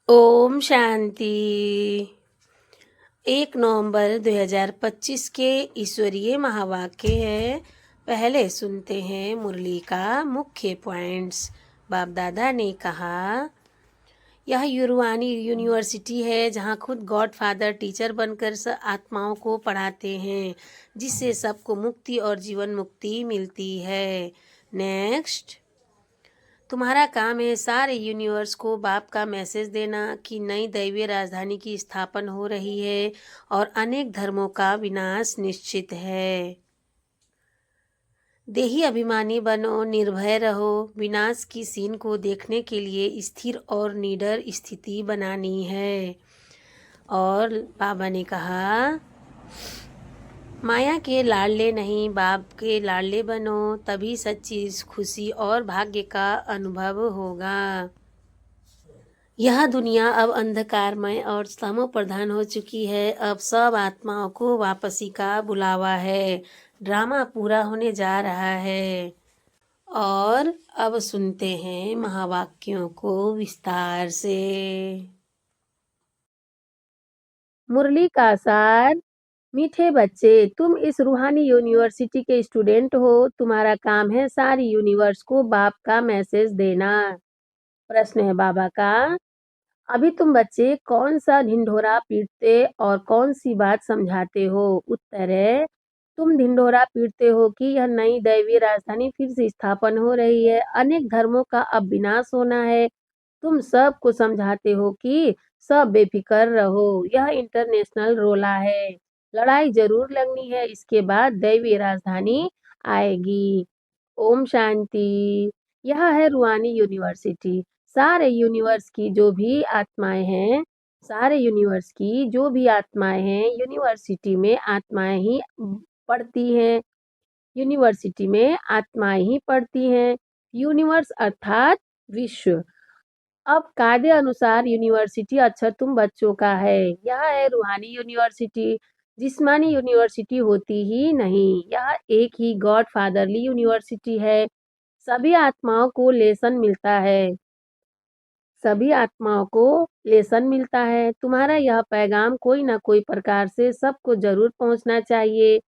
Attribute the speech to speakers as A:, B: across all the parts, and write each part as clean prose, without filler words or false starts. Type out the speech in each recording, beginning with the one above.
A: ओम शांति। 1 नवंबर 2025 के ईश्वरीय महावाक्य है। पहले सुनते हैं मुरली का मुख्य पॉइंट्स। बाप दादा ने कहा, यह युरवानी यूनिवर्सिटी है जहाँ खुद गॉड फादर टीचर बनकर आत्माओं को पढ़ाते हैं, जिससे सबको मुक्ति और जीवन मुक्ति मिलती है। नेक्स्ट, तुम्हारा काम है सारे यूनिवर्स को बाप का मैसेज देना कि नई दैवीय राजधानी की स्थापना हो रही है और अनेक धर्मों का विनाश निश्चित है। देही अभिमानी बनो, निर्भय रहो। विनाश की सीन को देखने के लिए स्थिर और निडर स्थिति बनानी है। और बाबा ने कहा, माया के लाडले नहीं, बाप के लाडले बनो, तभी सच्ची खुशी और भाग्य का अनुभव होगा। यह दुनिया अब अंधकारमय और तमो प्रधान हो चुकी है। अब सब आत्माओं को वापसी का बुलावा है। ड्रामा पूरा होने जा रहा है। और अब सुनते हैं महावाक्यों को विस्तार से। मुरली का सार। मीठे बच्चे, तुम इस रूहानी यूनिवर्सिटी के स्टूडेंट हो। तुम्हारा काम है सारी यूनिवर्स को बाप का मैसेज देना। प्रश्न है बाबा का, अभी तुम बच्चे कौन सा ढिंढोरा पीटते और कौन सी बात समझाते हो? उत्तर है, तुम ढिंढोरा पीटते हो कि यह नई दैवीय राजधानी फिर से स्थापन हो रही है, अनेक धर्मों का अब विनाश होना है। तुम सबको समझाते हो कि सब बेफिक्र रहो, यह इंटरनेशनल रोला है, लड़ाई जरूर लगनी है, इसके बाद दैवीय राजधानी आएगी। ओम शांति। यह है रूहानी यूनिवर्सिटी। सारे यूनिवर्स की जो भी आत्माएं हैं, सारे यूनिवर्स की जो भी आत्माएं हैं, यूनिवर्सिटी में आत्माएं ही पढ़ती हैं। यूनिवर्सिटी में आत्माएं ही पढ़ती हैं। यूनिवर्स अर्थात विश्व। अब कायदे अनुसार यूनिवर्सिटी अक्षर तुम बच्चों का है। यह है रूहानी यूनिवर्सिटी। जिस्मानी यूनिवर्सिटी होती ही नहीं। यह एक ही गॉड फादरली यूनिवर्सिटी है। सभी आत्माओं को लेसन मिलता है। सभी आत्माओं को लेसन मिलता है। तुम्हारा यह पैगाम कोई ना कोई प्रकार से सबको जरूर पहुंचना चाहिए।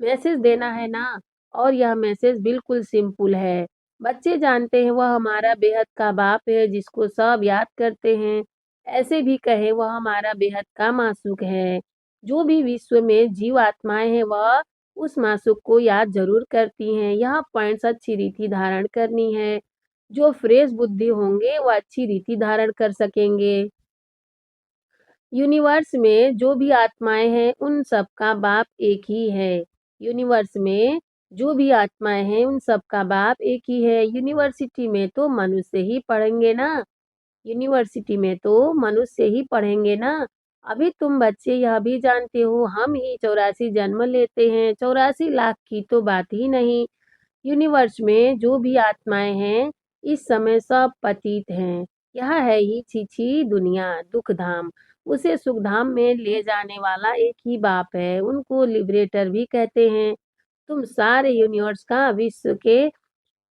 A: मैसेज देना है ना। और यह मैसेज बिल्कुल सिंपल है। बच्चे जानते हैं वह हमारा बेहद का बाप है जिसको सब याद करते हैं। ऐसे भी कहे वह हमारा बेहद का मासूक है। जो भी विश्व में जीव आत्माएं हैं वह उस मासूक को याद जरूर करती हैं। यह पॉइंट्स अच्छी रीति धारण करनी है। जो फ्रेश बुद्धि होंगे वो अच्छी रीति धारण कर सकेंगे। यूनिवर्स में जो भी आत्माएं हैं उन सब का बाप एक ही है। यूनिवर्स में जो भी आत्माएं हैं उन सब का बाप एक ही है। यूनिवर्सिटी में तो मनुष्य ही पढ़ेंगे ना। यूनिवर्सिटी में तो मनुष्य ही पढ़ेंगे ना। अभी तुम बच्चे यह भी जानते हो हम ही 84 जन्म लेते हैं। 84 लाख की तो बात ही नहीं। यूनिवर्स में जो भी आत्माएं हैं इस समय सब पतित हैं। यह है ही छीछी दुनिया, दुख धाम। उसे सुख धाम में ले जाने वाला एक ही बाप है। उनको लिबरेटर भी कहते हैं। तुम सारे यूनिवर्स का विश्व के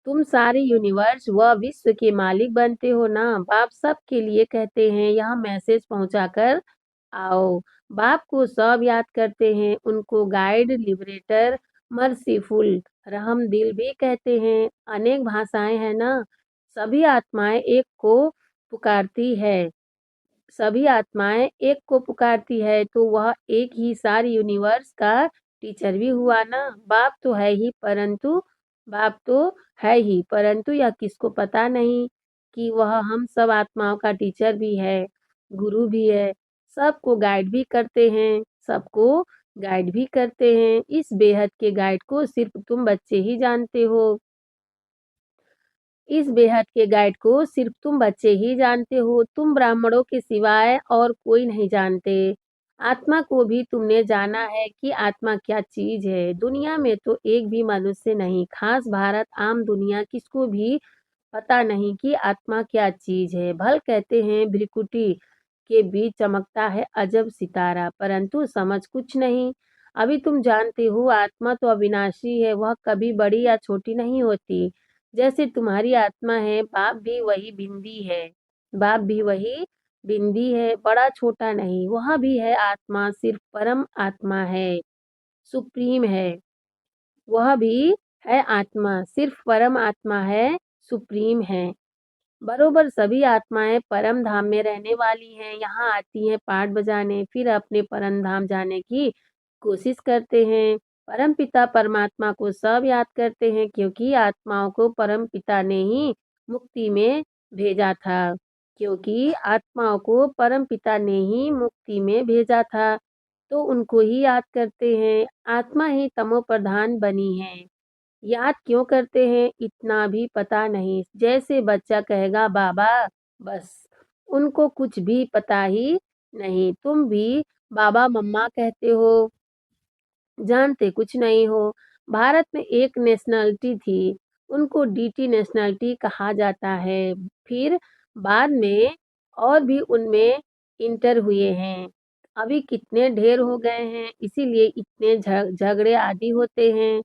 A: तुम सारे यूनिवर्स व विश्व के मालिक बनते हो ना। बाप सबके लिए कहते हैं यह मैसेज पहुंचाकर आओ। बाप को सब याद करते हैं। उनको गाइड, लिबरेटर, मर्सीफुल, रहम दिल भी कहते हैं। अनेक भाषाएं हैं ना। सभी आत्माएं एक को पुकारती है। सभी आत्माएं एक को पुकारती है तो वह एक ही सारी यूनिवर्स का टीचर भी हुआ ना। बाप तो है ही परंतु यह किसको पता नहीं कि वह हम सब आत्माओं का टीचर भी है, गुरु भी है। सबको गाइड भी करते हैं। सबको गाइड भी करते हैं। इस बेहद के गाइड को सिर्फ तुम बच्चे ही जानते हो। इस बेहद के गाइड को सिर्फ तुम बच्चे ही जानते हो। तुम ब्राह्मणों के सिवाय और कोई नहीं जानते। आत्मा को भी तुमने जाना है कि आत्मा क्या चीज है। दुनिया में तो एक भी मनुष्य नहीं, खास भारत आम दुनिया किसको भी पता नहीं कि आत्मा क्या चीज है। भल कहते हैं भ्रिकुटी के बीच चमकता है अजब सितारा, परंतु समझ कुछ नहीं। अभी तुम जानते हो आत्मा तो अविनाशी है, वह कभी बड़ी या छोटी नहीं होती। जैसे तुम्हारी आत्मा है, बाप भी वही बिंदी है, बड़ा छोटा नहीं, वह भी है आत्मा, सिर्फ परम आत्मा है, सुप्रीम है। वह भी है आत्मा, सिर्फ परम आत्मा है, सुप्रीम है। बरोबर सभी आत्माएं परम धाम में रहने वाली हैं, यहाँ आती हैं पाठ बजाने, फिर अपने परम धाम जाने की कोशिश करते हैं। परम पिता परमात्मा को सब याद करते हैं, क्योंकि आत्माओं को परम पिता ने ही मुक्ति में भेजा था। क्योंकि आत्माओं को परम पिता ने ही मुक्ति में भेजा था, तो उनको ही याद करते हैं। आत्मा ही तमो प्रधान बनी है। याद क्यों करते हैं इतना भी पता नहीं। जैसे बच्चा कहेगा बाबा, बस उनको कुछ भी पता ही नहीं। तुम भी बाबा मम्मा कहते हो, जानते कुछ नहीं हो। भारत में एक नेशनलिटी थी, उनको डीटी नेशनलिटी कहा जाता है। फिर बाद में और भी उनमें इंटर हुए हैं। अभी कितने ढेर हो गए हैं, इसीलिए इतने झगड़े आदि होते हैं।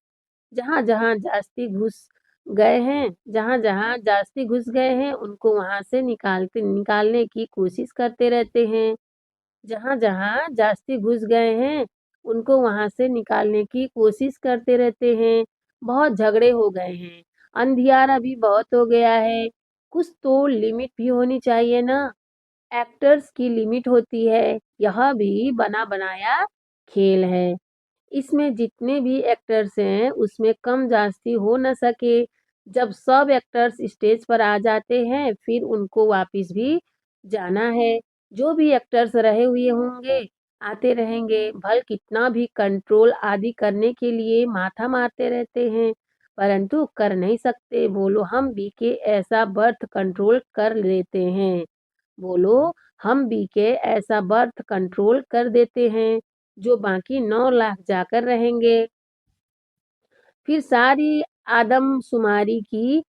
A: जहाँ-जहाँ जास्ती घुस गए हैं, जहाँ-जहाँ जास्ती घुस गए हैं, उनको वहाँ से निकालने की कोशिश करते रहते हैं। जहाँ-जहाँ जास्ती घुस गए हैं, उनको वहाँ से निकालने की कोशिश करते रहते हैं। बहुत झगड़े हो गए हैं, अंधियारा भी बहुत हो गया है। कुछ तो लिमिट भी होनी चाहिए ना। एक्टर्स की लिमिट होती है, यह भी बना-बनाया खेल है। इसमें जितने भी एक्टर्स हैं, उसमें कम ज़्यादती हो ना सके। जब सब एक्टर्स स्टेज पर आ जाते हैं, फिर उनको वापस भी जाना है। जो भी एक्टर्स रहे हुए होंगे, आते रहेंगे। भले कितना भी कंट्रोल आदि करने के लिए माथा मारते रहते हैं, परंतु कर नहीं सकते। बोलो हम भी के ऐसा बर्थ कंट्रोल कर लेते हैं। बोलो हम भी के ऐसा बर्थ कंट्रोल कर देते हैं, जो बाकी 9 लाख जाकर रहेंगे। फिर सारी आदमशुमारी की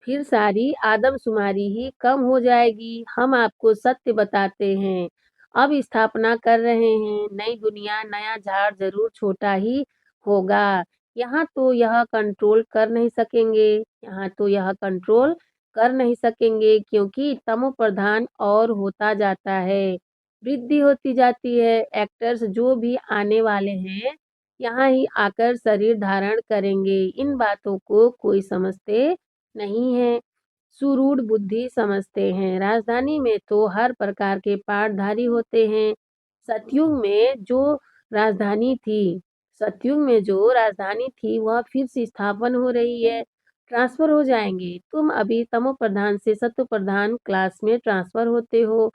A: फिर सारी आदमशुमारी ही कम हो जाएगी। हम आपको सत्य बताते हैं। अब स्थापना कर रहे हैं नई दुनिया, नया झाड़ ज़रूर छोटा ही होगा। यहाँ तो यह कंट्रोल कर नहीं सकेंगे यहाँ तो यह कंट्रोल कर नहीं सकेंगे, क्योंकि तमोप्रधान और होता जाता है, वृद्धि होती जाती है। एक्टर्स जो भी आने वाले हैं, यहाँ ही आकर शरीर धारण करेंगे। इन बातों को कोई समझते नहीं है, सुरूढ़ बुद्धि समझते हैं। राजधानी में तो हर प्रकार के पाठधारी होते हैं। सतयुग में जो राजधानी थी सतयुग में जो राजधानी थी, वह फिर से स्थापन हो रही है। ट्रांसफर हो जाएंगे। तुम अभी तमो प्रधान से सत्व प्रधान क्लास में ट्रांसफर होते हो।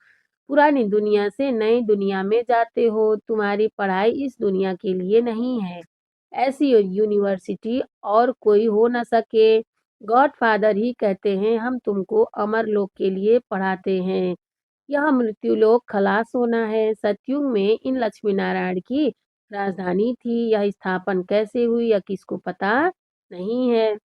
A: पुरानी दुनिया से नई दुनिया में जाते हो। तुम्हारी पढ़ाई इस दुनिया के लिए नहीं है। ऐसी यूनिवर्सिटी और कोई हो न सके। गॉडफादर ही कहते हैं हम तुमको अमर लोक के लिए पढ़ाते हैं। यह मृत्युलोक खलास होना है। सतयुग में इन लक्ष्मी नारायण की राजधानी थी। यह स्थापन कैसे हुई, यह किसको पता नहीं है।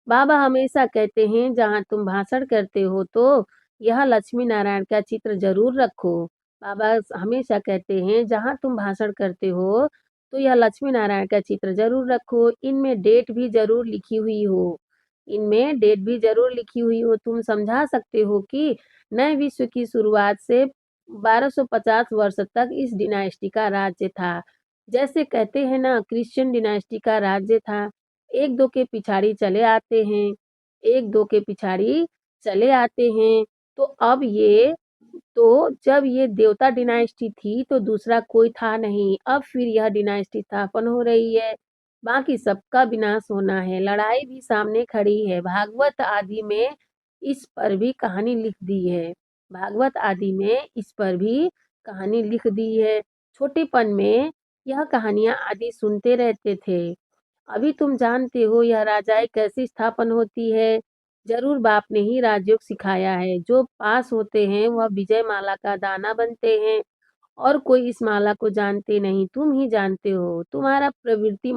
A: बाबा हमेशा कहते हैं जहाँ तुम भाषण करते हो तो यह लक्ष्मी नारायण का चित्र जरूर रखो। बाबा हमेशा कहते हैं जहाँ तुम भाषण करते हो तो यह लक्ष्मी नारायण का चित्र जरूर रखो। इनमें डेट भी जरूर लिखी हुई हो। इनमें डेट भी जरूर लिखी हुई हो। तुम समझा सकते हो कि नए विश्व की शुरुआत से 1250 वर्ष तक इस डिनाइस्टी का राज्य था। जैसे कहते हैं ना, क्रिश्चियन डिनाइस्टी का राज्य था। एक दो के पिछाड़ी चले आते हैं, एक दो के पिछाड़ी चले आते हैं। तो अब ये तो जब ये देवता डिनाइस्टी थी तो दूसरा कोई था नहीं। अब फिर यह डिनाइस्टी स्थापन हो रही है। बाकी सबका विनाश होना है। लड़ाई भी सामने खड़ी है। भागवत आदि में इस पर भी कहानी लिख दी है। भागवत आदि में इस पर भी कहानी लिख दी है। छोटेपन में यह कहानियां आदि सुनते रहते थे। अभी तुम जानते हो यह राजाएं कैसी स्थापन होती है। जरूर बाप ने ही राजयोग सिखाया है। जो पास होते हैं वह विजय माला का दाना बनते हैं, और कोई इस माला को जानते नहीं। तुम ही जानते हो। तुम्हारा प्रवृत्ति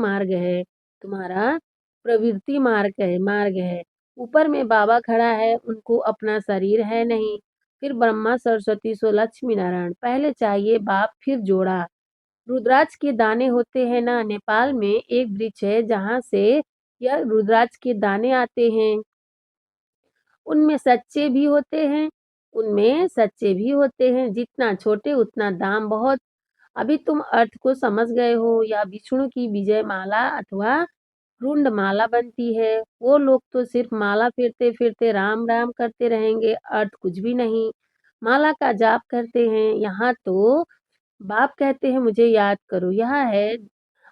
A: मार्ग है। ऊपर में बाबा खड़ा है, उनको अपना शरीर है नहीं। फिर ब्रह्मा सरस्वती सो लक्ष्मी नारायण, पहले चाहिए बाप फिर जोड़ा। रुद्राक्ष के दाने होते हैं ना, नेपाल में एक वृक्ष है जहाँ से यह रुद्राक्ष के दाने आते हैं। उनमें सच्चे भी होते हैं उनमें सच्चे भी होते हैं, जितना छोटे उतना दाम बहुत। अभी तुम अर्थ को समझ गए हो। या विष्णु की विजय माला अथवा रुंड माला बनती है। वो लोग तो सिर्फ माला फेरते फिरते राम राम करते रहेंगे, अर्थ कुछ भी नहीं। माला का जाप करते हैं। यहाँ तो बाप कहते हैं मुझे याद करो। यह है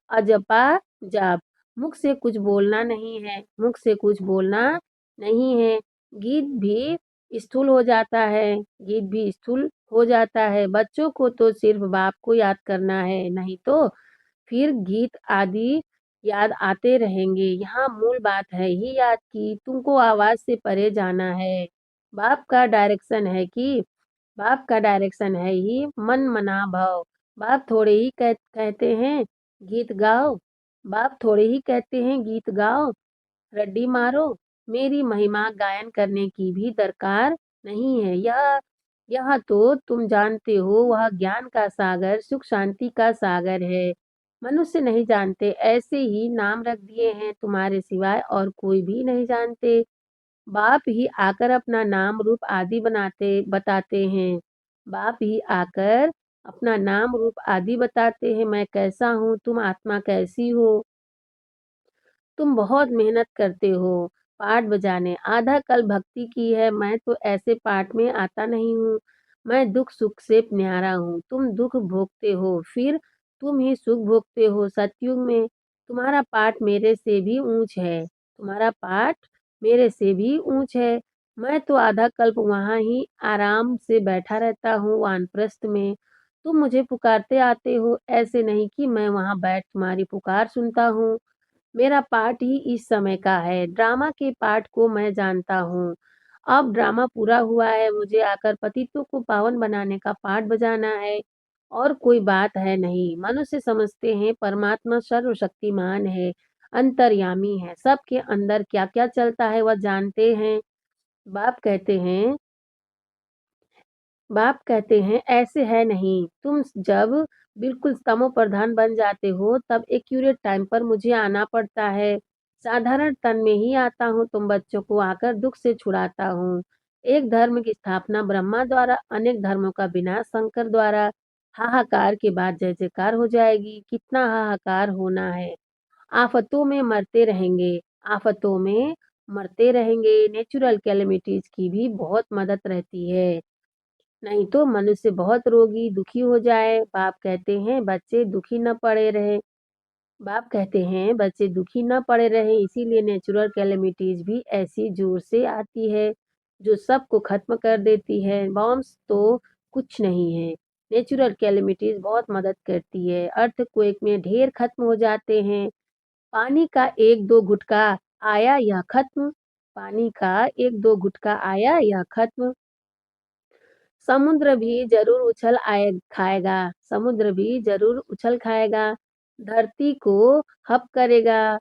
A: अजपा जाप। मुख से कुछ बोलना नहीं है, मुख से कुछ बोलना नहीं है। गीत भी स्थूल हो जाता है, गीत भी स्थूल हो जाता है। बच्चों को तो सिर्फ बाप को याद करना है, नहीं तो फिर गीत आदि याद आते रहेंगे। यहाँ मूल बात है ही याद की। तुमको आवाज से परे जाना है। बाप का डायरेक्शन है कि बाप का डायरेक्शन है ही मन मना भाव। बाप थोड़े ही कहते हैं गीत गाओ। बाप थोड़े ही कहते हैं गीत गाओ, रड्डी मारो। मेरी महिमा गायन करने की भी दरकार नहीं है। यह तो तुम जानते हो, वह ज्ञान का सागर, सुख शांति का सागर है। मनुष्य नहीं जानते, ऐसे ही नाम रख दिए हैं, तुम्हारे सिवाय और कोई भी नहीं जानते। बाप ही आकर अपना नाम रूप आदि बताते हैं। बाप ही आकर अपना नाम रूप आदि बताते हैं। मैं कैसा हूँ, तुम आत्मा कैसी हो। तुम बहुत मेहनत करते हो पाठ बजाने, आधा कल भक्ति की है। मैं तो ऐसे पाठ में आता नहीं हूँ। मैं दुख सुख से न्यारा हूँ। तुम दुख भोगते हो, फिर तुम ही सुख भोगते हो। सतयुग में तुम्हारा पाठ मेरे से भी ऊंच है, तुम्हारा पाठ मेरे से भी ऊंच है। मैं तो आधा कल्प वहां ही आराम से बैठा रहता हूँ वानप्रस्थ में। तुम मुझे पुकारते आते हो, ऐसे नहीं कि मैं वहां बैठ तुम्हारी पुकार सुनता हूँ। मेरा पाठ ही इस समय का है। ड्रामा के पाठ को मैं जानता हूँ। अब ड्रामा पूरा हुआ है, मुझे आकर पतितों को पावन बनाने का पाठ बजाना है। और कोई बात है नहीं। मनुष्य समझते हैं परमात्मा सर्वशक्तिमान है, अंतर्यामी है, सबके अंदर क्या क्या चलता है वह जानते हैं। बाप कहते हैं बाप कहते हैं ऐसे है नहीं। तुम जब बिल्कुल तमो प्रधान बन जाते हो, तब एक्यूरेट टाइम पर मुझे आना पड़ता है। साधारण तन में ही आता हूँ, तुम बच्चों को आकर दुख से छुड़ाता हूँ। एक धर्म की स्थापना ब्रह्मा द्वारा, अनेक धर्मों का विनाश शंकर द्वारा। हाहाकार के बाद जय जयकार हो जाएगी। कितना हाहाकार होना है। आफतों में मरते रहेंगे, आफतों में मरते रहेंगे। नेचुरल कैलेमिटीज की भी बहुत मदद रहती है, नहीं तो मनुष्य बहुत रोगी दुखी हो जाए। बाप कहते हैं बच्चे दुखी न पड़े रहे। बाप कहते हैं बच्चे दुखी न पड़े रहे, इसीलिए नेचुरल कैलेमिटीज भी ऐसी जोर से आती है जो सबको खत्म कर देती है। बॉम्ब्स तो कुछ नहीं है, नेचुरल कैलेमिटीज बहुत मदद करती है। अर्थक्वेक में ढेर खत्म हो जाते हैं। पानी का एक दो गुटका आया यह खत्म, पानी का एक दो गुटका आया यह खत्म। समुद्र भी जरूर उछल आए खाएगा, समुद्र भी जरूर उछल खाएगा। धरती को हप करेगा।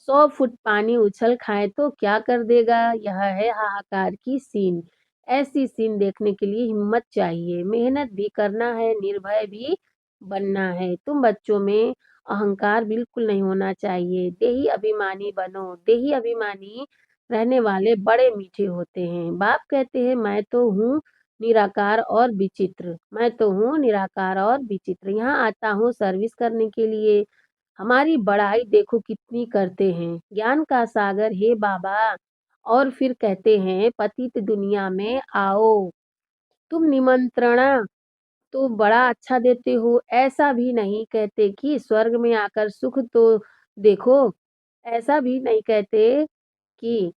A: 100 फुट पानी उछल खाए तो क्या कर देगा। यह है हाहाकार की सीन। ऐसी सीन देखने के लिए हिम्मत चाहिए, मेहनत भी करना है, निर्भय भी बनना है। तुम बच्चों में अहंकार बिल्कुल नहीं होना चाहिए। देही अभिमानी बनो। देही अभिमानी रहने वाले बड़े मीठे होते हैं। बाप कहते हैं मैं तो हूँ निराकार और विचित्र, मैं तो हूँ निराकार और विचित्र। यहाँ आता हूँ सर्विस करने के लिए। हमारी बड़ाई देखो कितनी करते हैं। ज्ञान का सागर हे बाबा। और फिर कहते हैं पतित दुनिया में आओ। तुम निमंत्रणा तो बड़ा अच्छा देते हो। ऐसा भी नहीं कहते कि स्वर्ग में आकर सुख तो देखो। ऐसा भी नहीं कहते कि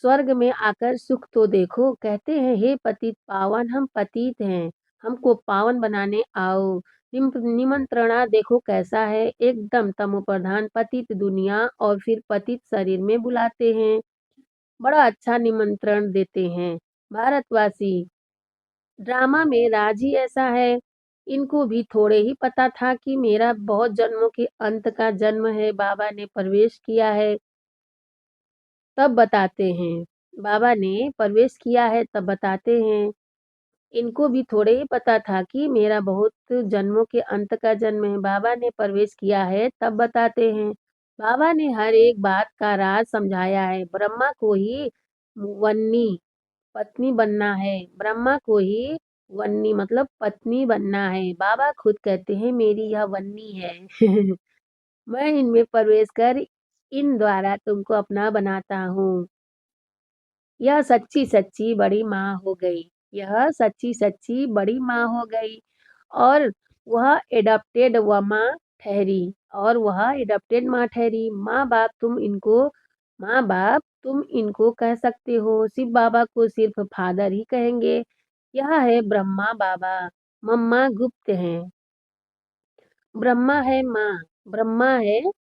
A: स्वर्ग में आकर सुख तो देखो। कहते हैं हे पतित पावन, हम पतित हैं, हमको पावन बनाने आओ। निमंत्रणा देखो कैसा है, एकदम तमो प्रधान पतित दुनिया और फिर पतित शरीर में बुलाते हैं। बड़ा अच्छा निमंत्रण देते हैं। भारतवासी ड्रामा में राज ही ऐसा है। इनको भी थोड़े ही पता था कि मेरा बहुत जन्मों के अंत का जन्म है। बाबा ने प्रवेश किया है तब बताते हैं, बाबा ने प्रवेश किया है तब बताते हैं। इनको भी थोड़े ही पता था कि मेरा बहुत जन्मों के अंत का जन्म है। बाबा ने प्रवेश किया है तब बताते हैं। बाबा ने हर एक बात का राज समझाया है। ब्रह्मा को ही वन्नी पत्नी बनना है। ब्रह्मा को ही वन्नी मतलब पत्नी बनना है। बाबा खुद कहते हैं मेरी यह वन्नी है। मैं इनमें प्रवेश कर इन द्वारा तुमको अपना बनाता हूँ। यह सच्ची सच्ची बड़ी माँ हो गई। यह सच्ची सच्ची बड़ी माँ हो गई। और वह एडॉप्टेड व माँ ठहरी। और वह एडॉप्टेड माँ ठहरी। माँ बाप तुम इनको कह सकते हो। शिव बाबा को सिर्फ फादर ही कहेंगे। यह है ब्रह्मा बाबा। मम्मा गुप्त हैं। ब्रह्मा है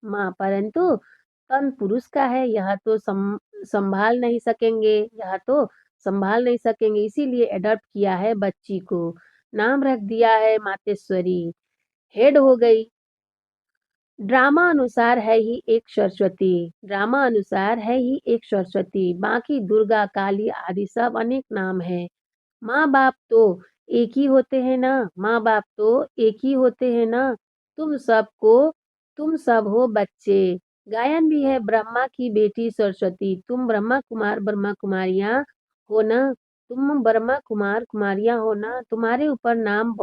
A: माँ, परंतु तन पुरुष का है। संभाल नहीं सकेंगे। यह तो संभाल नहीं सकेंगे, इसीलिए अडॉप्ट किया है बच्ची को। नाम रख दिया है मातेश्वरी। हेड हो गई। ड्रामा अनुसार है ही एक सरस्वती। ड्रामा अनुसार है ही एक सरस्वती। बाकी दुर्गा काली आदि सब अनेक नाम है। माँ बाप तो एक ही होते हैं ना। माँ बाप तो एक ही होते हैं ना। तुम सबको तुम सब हो बच्चे। गायन भी है ब्रह्मा की बेटी सरस्वती। तुम ब्रह्मा कुमारियाँ हो ना। तुम ब्रह्मा कुमार कुमारियाँ हो ना। तुम्हारे ऊपर नाम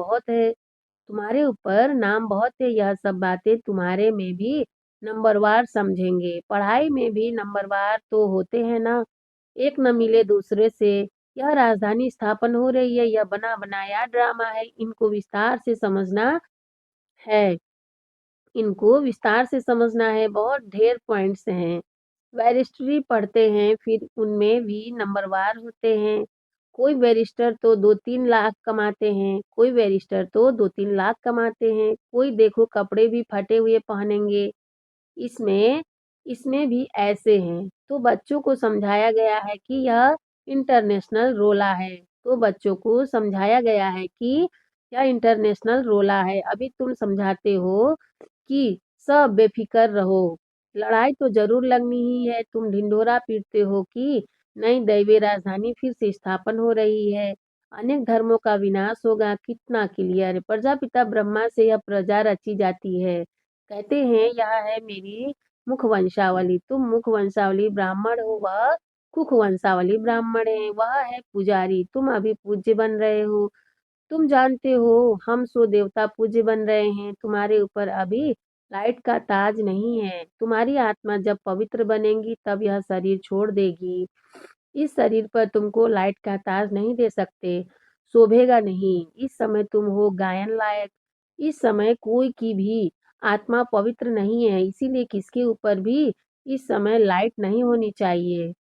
A: बहुत है। यह सब बातें तुम्हारे में भी नंबरवार समझेंगे। पढ़ाई में भी नंबरवार तो होते हैं ना। एक न मिले दूसरे से। यह राजधानी स्थापन हो रही है। यह बना बनाया ड्रामा है। है इनको विस्तार से समझना है। बहुत ढेर पॉइंट्स हैं। बैरिस्ट्री पढ़ते हैं, फिर उनमें भी नंबरवार होते हैं। कोई बैरिस्टर तो 2-3 लाख कमाते हैं। कोई देखो कपड़े भी फटे हुए पहनेंगे। इसमें इसमें भी ऐसे हैं। तो बच्चों को समझाया गया है कि यह इंटरनेशनल रोला है। अभी तुम समझाते हो कि सब बेफिक्र रहो। लड़ाई तो जरूर लगनी ही है। तुम ढिंढोरा पीटते हो कि नई दैवीय राजधानी फिर से स्थापन हो रही है। अनेक धर्मों का विनाश होगा। कितना क्लियर। प्रजापिता ब्रह्मा से यह प्रजा रची जाती है। कहते हैं यह है मेरी मुख वंशावली। तुम मुख वंशावली ब्राह्मण हो, वह कुख वंशावली ब्राह्मण है। वह है पुजारी, तुम अभी पूज्य बन रहे हो। तुम जानते हो हम सो देवता पूज्य बन रहे हैं। तुम्हारे ऊपर अभी लाइट का ताज नहीं है। तुम्हारी आत्मा जब पवित्र बनेगी तब यह शरीर छोड़ देगी। इस शरीर पर तुमको लाइट का ताज नहीं दे सकते। शोभेगा नहीं। इस समय तुम हो गायन लायक। इस समय कोई की भी आत्मा पवित्र नहीं है, इसीलिए किसके ऊपर भी इस समय लाइट नहीं होनी चाहिए।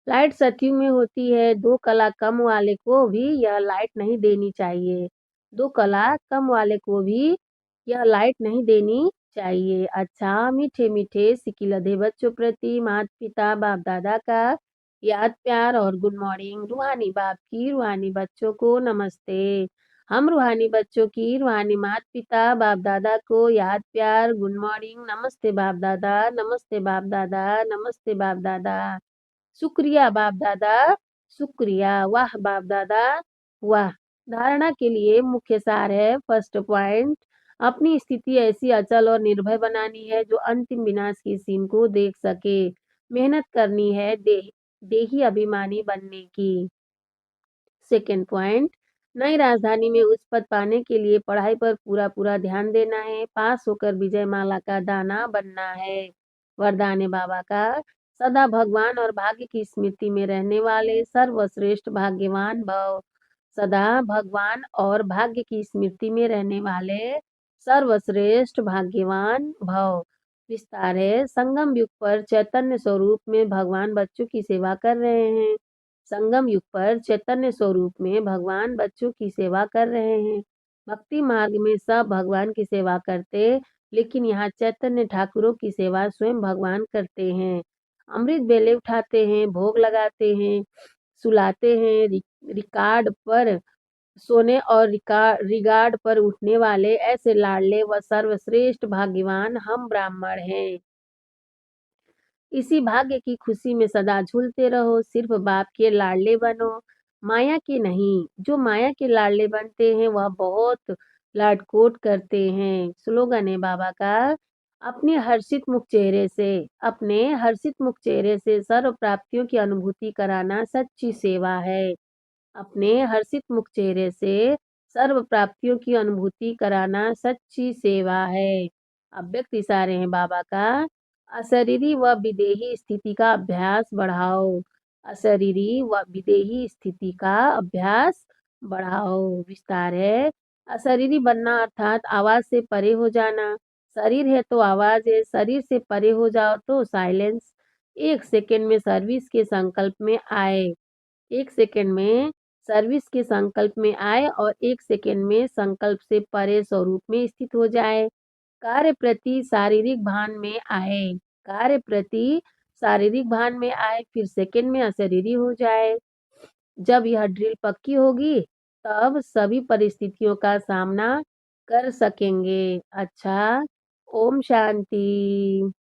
A: लाइट सतयुग में होती है। 2 कला कम वाले को भी यह लाइट नहीं देनी चाहिए। 2 कला कम वाले को भी यह लाइट नहीं देनी चाहिए। अच्छा, मीठे मीठे सिकिलधे बच्चों प्रति माता पिता बाप दादा का याद प्यार और गुड मॉर्निंग। रूहानी बाप की रूहानी बच्चों को नमस्ते। हम रूहानी बच्चों की रूहानी माता पिता बाप दादा को याद प्यार गुड मॉर्निंग। नमस्ते बाप दादा, नमस्ते बाप दादा, नमस्ते बाप दादा। शुक्रिया बाप दादा, शुक्रिया। वाह बाप दादा, वाह। धारणा के लिए मुख्य सार है। फर्स्ट पॉइंट, अपनी स्थिति ऐसी अचल और निर्भय बनानी है जो अंतिम विनाश की सीन को देख सके। मेहनत करनी है देही अभिमानी बनने की। सेकेंड पॉइंट, नई राजधानी में उच्च पद पाने के लिए पढ़ाई पर पूरा पूरा ध्यान देना है। पास होकर विजय माला का दाना बनना है। वरदान है बाबा का, सदा भगवान और भाग्य की स्मृति में रहने वाले सर्वश्रेष्ठ भाग्यवान भव। सदा भगवान और भाग्य की स्मृति में रहने वाले सर्वश्रेष्ठ भाग्यवान भव। विस्तार है, संगम युग पर चैतन्य स्वरूप में भगवान बच्चों की सेवा कर रहे हैं। संगम युग पर चैतन्य स्वरूप में भगवान बच्चों की सेवा कर रहे हैं। भक्ति मार्ग में सब भगवान की सेवा करते, लेकिन यहाँ चैतन्य ठाकुरों की सेवा स्वयं भगवान करते हैं। अमृत बेले उठाते हैं, भोग लगाते हैं, सुलाते हैं। रिकॉर्ड पर सोने और रिगार्ड पर उठने वाले ऐसे लाडले व सर्वश्रेष्ठ भाग्यवान हम ब्राह्मण हैं। इसी भाग्य की खुशी में सदा झूलते रहो। सिर्फ बाप के लाडले बनो, माया के नहीं। जो माया के लाडले बनते हैं वह बहुत लाडकोट करते हैं। स्लोगन है बाबा का, अपने हर्षित मुख चेहरे से सर्व प्राप्तियों की अनुभूति कराना सच्ची सेवा है। अपने हर्षित मुख चेहरे से सर्व प्राप्तियों की अनुभूति कराना सच्ची सेवा है। अव्यक्त इशारे हैं बाबा का। अशरीरी व विदेही स्थिति का अभ्यास बढ़ाओ। अशरीरी व विदेही स्थिति का अभ्यास बढ़ाओ। विस्तार है। अशरीरी बनना अर्थात आवाज से परे हो जाना। शरीर है तो आवाज है, शरीर से परे हो जाओ तो साइलेंस। 1 सेकंड में सर्विस के संकल्प में आए। 1 सेकंड में सर्विस के संकल्प में आए और 1 सेकंड में संकल्प से परे स्वरूप में स्थित हो जाए। कार्य प्रति शारीरिक भान में आए। कार्य प्रति शारीरिक भान में आए, फिर सेकंड में अशरीरी हो जाए। जब यह ड्रिल पक्की होगी तब सभी परिस्थितियों का सामना कर सकेंगे। अच्छा, ओम शांति।